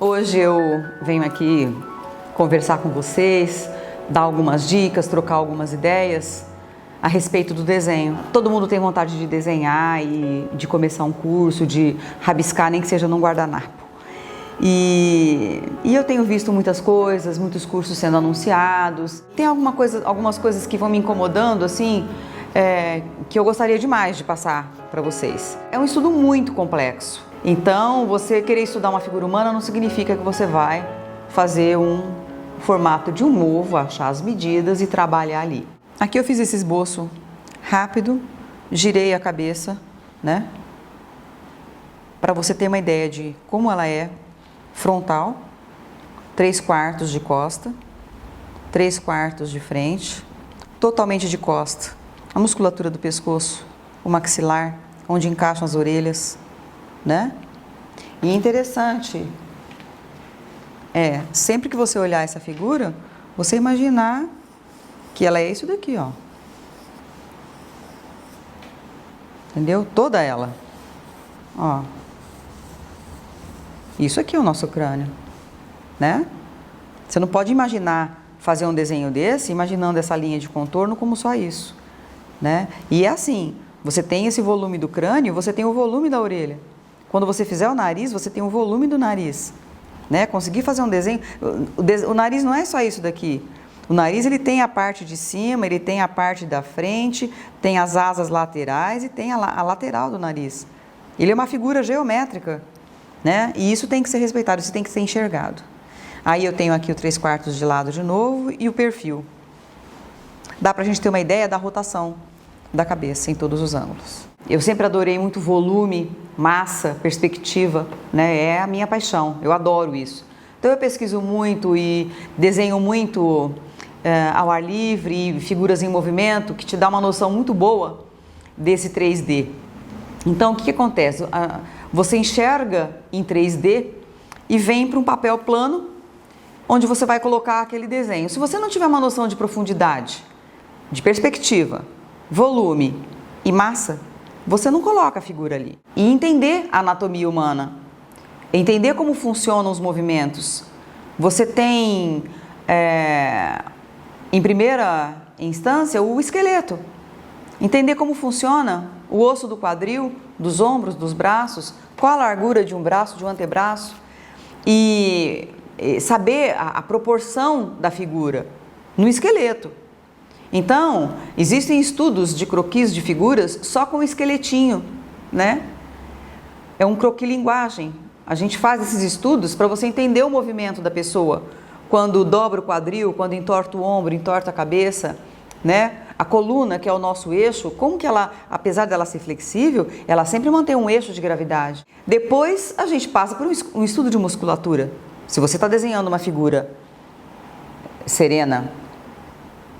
Hoje eu venho aqui conversar com vocês, dar algumas dicas, trocar algumas ideias a respeito do desenho. Todo mundo tem vontade de desenhar e de começar um curso, de rabiscar, nem que seja num guardanapo. E eu tenho visto muitas coisas, muitos cursos sendo anunciados. Tem algumas coisas que vão me incomodando, assim, que eu gostaria demais de passar para vocês. É um estudo muito complexo. Então, você querer estudar uma figura humana não significa que você vai fazer um formato de um ovo, achar as medidas e trabalhar ali. Aqui eu fiz esse esboço rápido, girei a cabeça, né? Para você ter uma ideia de como ela é frontal, 3/4 de costa, 3/4 de frente, totalmente de costa. A musculatura do pescoço, o maxilar, onde encaixam as orelhas, né? E interessante sempre que você olhar essa figura, você imaginar que ela é isso daqui, ó. Entendeu? Toda ela. Ó. Isso aqui é o nosso crânio, né? Você não pode imaginar fazer um desenho desse imaginando essa linha de contorno como só isso, né? E é assim, você tem esse volume do crânio, você tem o volume da orelha. Quando você fizer o nariz, você tem o volume do nariz, né? Conseguir fazer um desenho... O nariz não é só isso daqui. O nariz, ele tem a parte de cima, ele tem a parte da frente, tem as asas laterais e tem a lateral do nariz. Ele é uma figura geométrica, né? E isso tem que ser respeitado, isso tem que ser enxergado. Aí eu tenho aqui o 3/4 de lado de novo e o perfil. Dá pra gente ter uma ideia da rotação da cabeça em todos os ângulos. Eu sempre adorei muito volume, massa, perspectiva, né? É a minha paixão, eu adoro isso. Então eu pesquiso muito e desenho muito ao ar livre, e figuras em movimento, que te dá uma noção muito boa desse 3D. Então o que acontece? Você enxerga em 3D e vem para um papel plano, onde você vai colocar aquele desenho. Se você não tiver uma noção de profundidade, de perspectiva, volume e massa, você não coloca a figura ali. E entender a anatomia humana, entender como funcionam os movimentos. Você tem, em primeira instância, o esqueleto. Entender como funciona o osso do quadril, dos ombros, dos braços, qual a largura de um braço, de um antebraço. E saber a proporção da figura no esqueleto. Então, existem estudos de croquis de figuras só com o esqueletinho, né? É um croquilinguagem. A gente faz esses estudos para você entender o movimento da pessoa. Quando dobra o quadril, quando entorta o ombro, entorta a cabeça, né? A coluna, que é o nosso eixo, como que ela, apesar dela ser flexível, ela sempre mantém um eixo de gravidade. Depois, a gente passa por um estudo de musculatura. Se você está desenhando uma figura serena,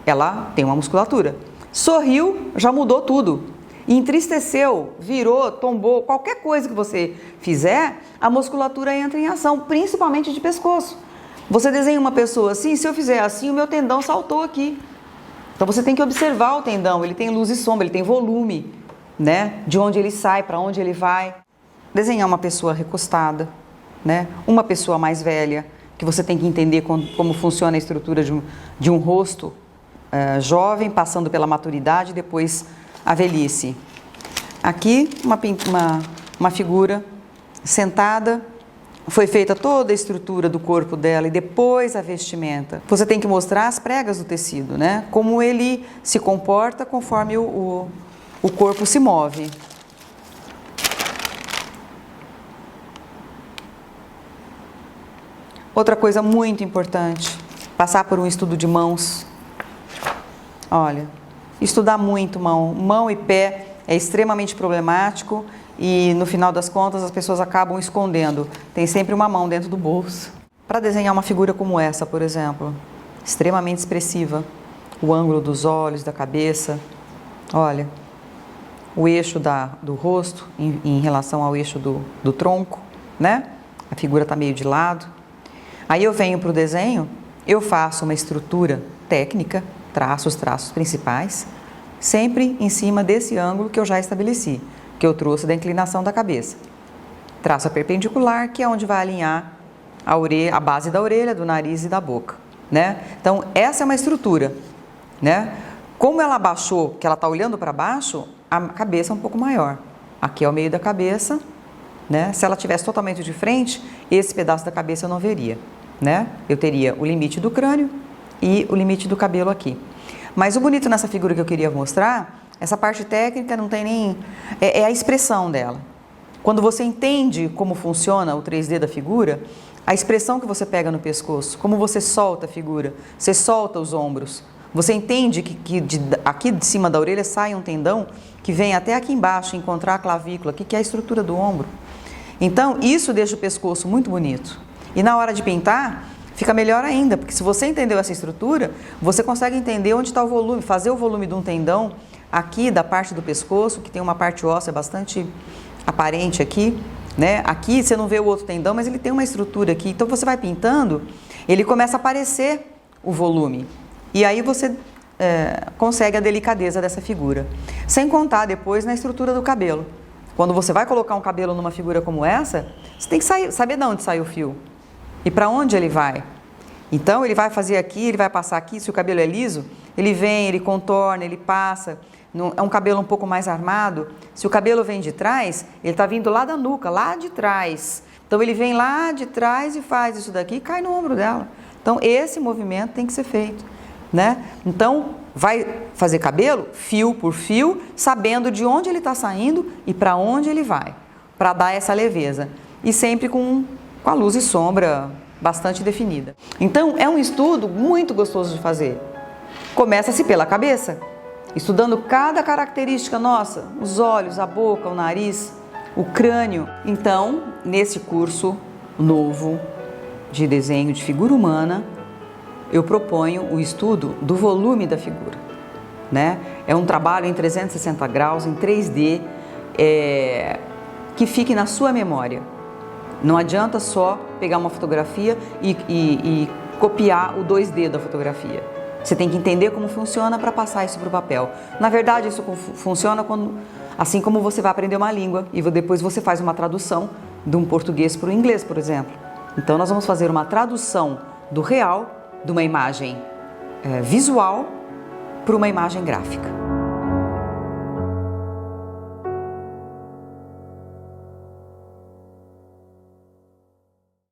ela tem uma musculatura. Sorriu, já mudou tudo. Entristeceu, virou, tombou, qualquer coisa que você fizer, a musculatura entra em ação, principalmente de pescoço. Você desenha uma pessoa assim, se eu fizer assim, o meu tendão saltou aqui. Então você tem que observar o tendão, ele tem luz e sombra, ele tem volume, né? De onde ele sai, para onde ele vai. Desenhar uma pessoa recostada, né? Uma pessoa mais velha, que você tem que entender como funciona a estrutura de um rosto jovem, passando pela maturidade e depois a velhice. Aqui uma figura sentada, foi feita toda a estrutura do corpo dela e depois a vestimenta. Você tem que mostrar as pregas do tecido, né? Como ele se comporta conforme o corpo se move. Outra coisa muito importante, passar por um estudo de mãos. Olha, estudar muito mão e pé é extremamente problemático e no final das contas as pessoas acabam escondendo. Tem sempre uma mão dentro do bolso. Para desenhar uma figura como essa, por exemplo, extremamente expressiva, o ângulo dos olhos, da cabeça, olha, o eixo do rosto em relação ao eixo do tronco, né? A figura está meio de lado. Aí eu venho para o desenho, eu faço uma estrutura técnica, traço os traços principais, sempre em cima desse ângulo que eu já estabeleci, que eu trouxe da inclinação da cabeça. Traço a perpendicular, que é onde vai alinhar a base da orelha, do nariz e da boca, né? Então, essa é uma estrutura, né? Como ela abaixou, que ela está olhando para baixo, a cabeça é um pouco maior. Aqui é o meio da cabeça, né? Se ela tivesse totalmente de frente, esse pedaço da cabeça eu não veria, né? Eu teria o limite do crânio e o limite do cabelo aqui. Mas o bonito nessa figura que eu queria mostrar, essa parte técnica não tem nem... é a expressão dela. Quando você entende como funciona o 3D da figura, a expressão que você pega no pescoço, como você solta a figura, você solta os ombros, você entende que aqui de cima da orelha sai um tendão que vem até aqui embaixo, encontrar a clavícula, que é a estrutura do ombro. Então, isso deixa o pescoço muito bonito. E na hora de pintar, fica melhor ainda, porque se você entendeu essa estrutura, você consegue entender onde está o volume, fazer o volume de um tendão aqui da parte do pescoço, que tem uma parte óssea bastante aparente aqui, né? Aqui você não vê o outro tendão, mas ele tem uma estrutura aqui. Então você vai pintando, ele começa a aparecer o volume. E aí você consegue a delicadeza dessa figura. Sem contar depois na estrutura do cabelo. Quando você vai colocar um cabelo numa figura como essa, você tem que saber de onde sai o fio e para onde ele vai. Então ele vai fazer aqui, ele vai passar aqui, se o cabelo é liso, ele vem, ele contorna, ele passa. É um cabelo um pouco mais armado. Se o cabelo vem de trás, ele está vindo lá da nuca, lá de trás. Então ele vem lá de trás e faz isso daqui e cai no ombro dela. Então esse movimento tem que ser feito, né? Então vai fazer cabelo fio por fio, sabendo de onde ele está saindo e para onde ele vai, para dar essa leveza. E sempre com a luz e sombra bastante definida. Então é um estudo muito gostoso de fazer. Começa-se pela cabeça, estudando cada característica nossa, os olhos, a boca, o nariz, o crânio. Então, nesse curso novo de desenho de figura humana, eu proponho o estudo do volume da figura, né? É um trabalho em 360 graus, em 3D, que fique na sua memória. Não adianta só pegar uma fotografia e copiar o 2D da fotografia. Você tem que entender como funciona para passar isso para o papel. Na verdade, isso funciona assim como você vai aprender uma língua e depois você faz uma tradução de um português para o inglês, por exemplo. Então, nós vamos fazer uma tradução do real, de uma imagem visual, para uma imagem gráfica.